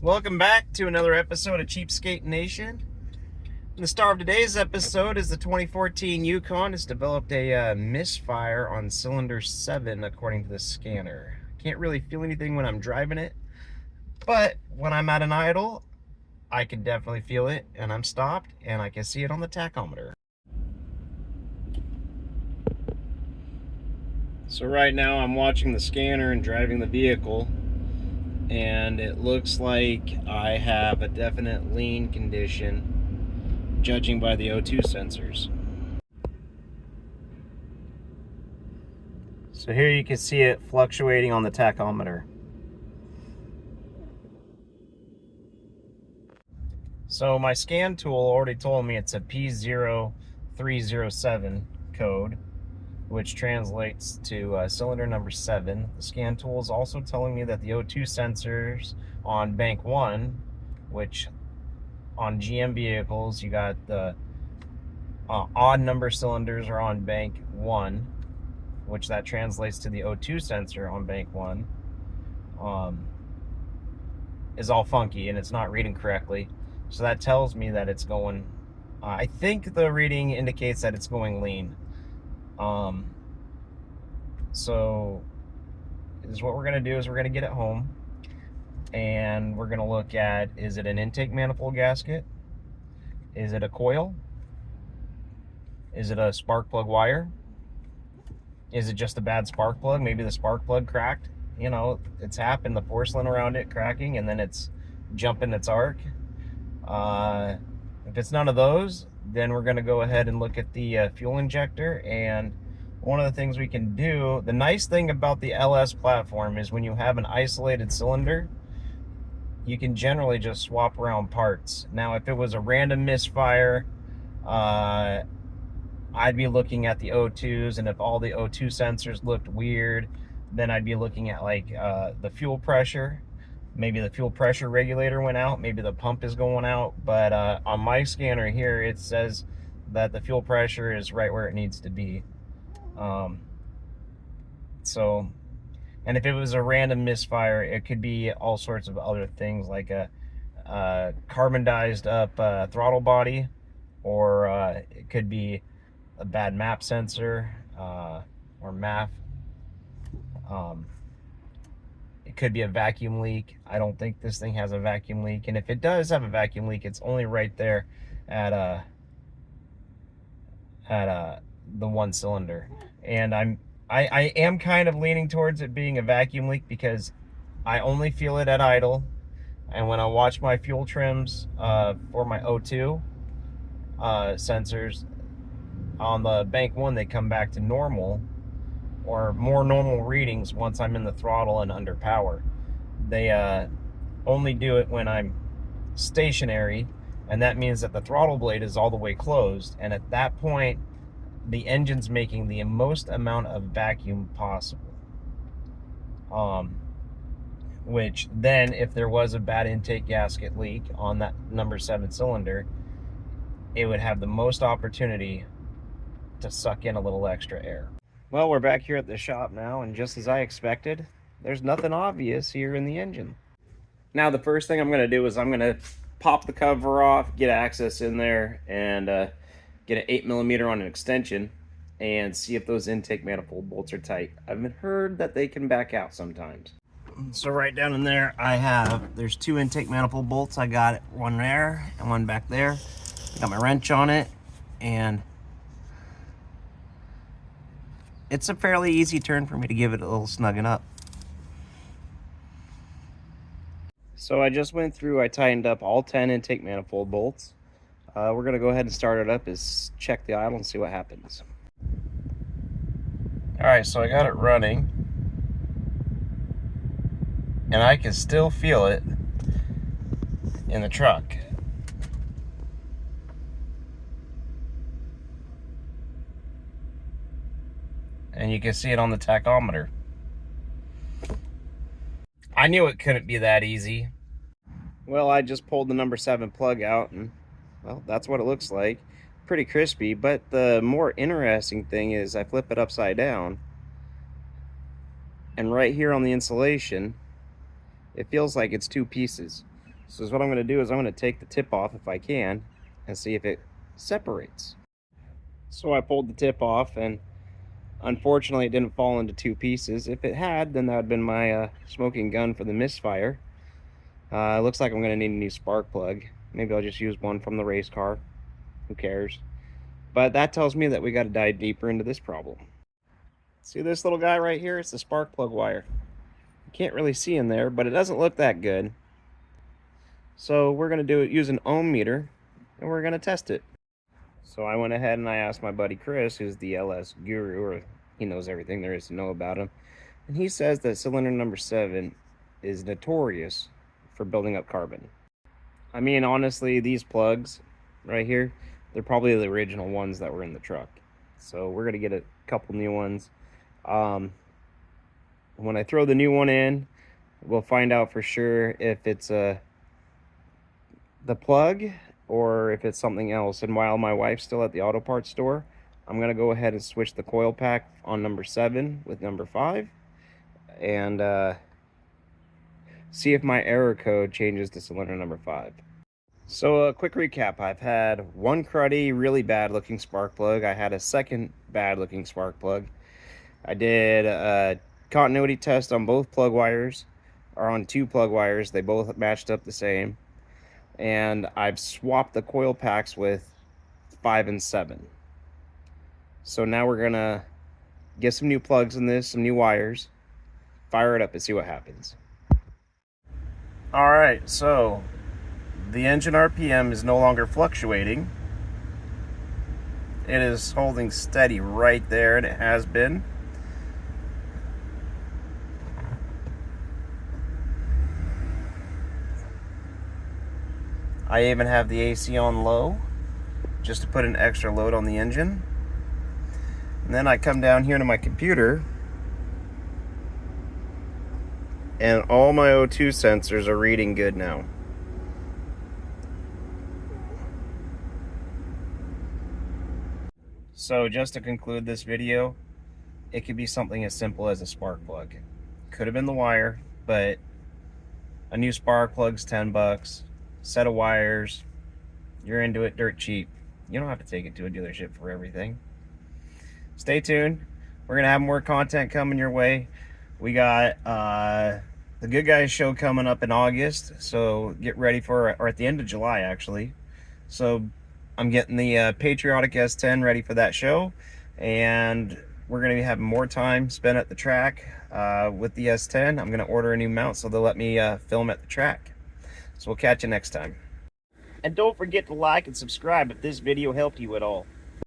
Welcome back to another episode of Cheapskate Nation. The star of today's episode is the 2014 Yukon. It's developed a misfire on cylinder 7 according to the scanner. Can't really feel anything when I'm driving it, but when I'm at an idle, I can definitely feel it, and I'm stopped, and I can see it on the tachometer. So right now I'm watching the scanner and driving the vehicle, and it looks like I have a definite lean condition, judging by the O2 sensors. So here you can see it fluctuating on the tachometer. So my scan tool already told me it's a P0307 code, which translates to cylinder number 7. The scan tool is also telling me that the O2 sensors on bank 1, which on GM vehicles, you got the odd number cylinders are on bank 1, which that translates to the O2 sensor on bank 1, is all funky and it's not reading correctly. So that tells me that it's going, I think the reading indicates that it's going lean. So is what we're going to do is we're going to get it home and we're going to look at, is it an intake manifold gasket? Is it a coil? Is it a spark plug wire? Is it just a bad spark plug? Maybe the spark plug cracked. You know, it's happened, the porcelain around it cracking and then it's jumping its arc. If it's none of those, then we're going to go ahead and look at the fuel injector. And one of the things we can do, the nice thing about the LS platform is when you have an isolated cylinder, you can generally just swap around parts. Now, if it was a random misfire, I'd be looking at the O2s, and if all the O2 sensors looked weird, then I'd be looking at like the fuel pressure. Maybe the fuel pressure regulator went out, maybe the pump is going out, but on my scanner here, it says that the fuel pressure is right where it needs to be. So, and if it was a random misfire, it could be all sorts of other things, like a carbonized up throttle body, or it could be a bad map sensor, or MAF. It could be a vacuum leak. I don't think this thing has a vacuum leak, and if it does have a vacuum leak, it's only right there at the one cylinder. And I am kind of leaning towards it being a vacuum leak because I only feel it at idle, and when I watch my fuel trims for my O2 sensors on the bank 1, they come back to normal or more normal readings once I'm in the throttle and under power. They only do it when I'm stationary, and that means that the throttle blade is all the way closed, and at that point the engine's making the most amount of vacuum possible, which then, if there was a bad intake gasket leak on that number 7 cylinder, it would have the most opportunity to suck in a little extra air. Well, we're back here at the shop now, and just as I expected, there's nothing obvious here in the engine. Now, the first thing I'm going to do is I'm going to pop the cover off, get access in there, and get an 8mm on an extension, and see if those intake manifold bolts are tight. I've heard that they can back out sometimes. So right down in there, there's 2 intake manifold bolts. I got one there and one back there. Got my wrench on it, and it's a fairly easy turn for me to give it a little snugging up. So I just went through, I tightened up all 10 intake manifold bolts. We're going to go ahead and start it up, check the idle and see what happens. Alright, so I got it running, and I can still feel it in the truck. And you can see it on the tachometer. I knew it couldn't be that easy. Well, I just pulled the number 7 plug out, and well, that's what it looks like. Pretty crispy, but the more interesting thing is I flip it upside down, and right here on the insulation, it feels like it's 2 pieces. So what I'm going to do is I'm going to take the tip off if I can and see if it separates. So I pulled the tip off, and unfortunately it didn't fall into two pieces. If it had, then that would have been my smoking gun for the misfire. It looks like I'm going to need a new spark plug. Maybe I'll just use one from the race car. Who cares? But that tells me that we got to dive deeper into this problem. See this little guy right here? It's the spark plug wire. You can't really see in there, but it doesn't look that good. So we're going to do it use an ohm meter, and we're going to test it. So I went ahead and I asked my buddy Chris, who's the LS guru, or he knows everything there is to know about him. And he says that cylinder number 7 is notorious for building up carbon. I mean, honestly, these plugs right here, they're probably the original ones that were in the truck. So we're going to get a couple new ones. When I throw the new one in, we'll find out for sure if it's the plug or if it's something else. And while my wife's still at the auto parts store, I'm going to go ahead and switch the coil pack on number 7 with number 5 and see if my error code changes to cylinder number 5. So a quick recap. I've had one cruddy, really bad looking spark plug. I had a second bad looking spark plug. I did a continuity test on both plug wires, or on 2 plug wires. They both matched up the same. And I've swapped the coil packs with 5 and 7. So now we're gonna get some new plugs in this, some new wires, fire it up and see what happens. Alright, so the engine RPM is no longer fluctuating. It is holding steady right there, and it has been. I even have the AC on low, just to put an extra load on the engine. And then I come down here to my computer, and all my O2 sensors are reading good now. So just to conclude this video, it could be something as simple as a spark plug. Could have been the wire, but a new spark plug's 10 bucks. Set of wires, you're into it dirt cheap. You don't have to take it to a dealership for everything. Stay tuned. We're gonna have more content coming your way. We got the Good Guys show coming up in August, so get ready for it, or at the end of July actually. So I'm getting the Patriotic S10 ready for that show, and we're gonna be having more time spent at the track with the S10. I'm gonna order a new mount so they'll let me film at the track. So we'll catch you next time. And don't forget to like and subscribe if this video helped you at all.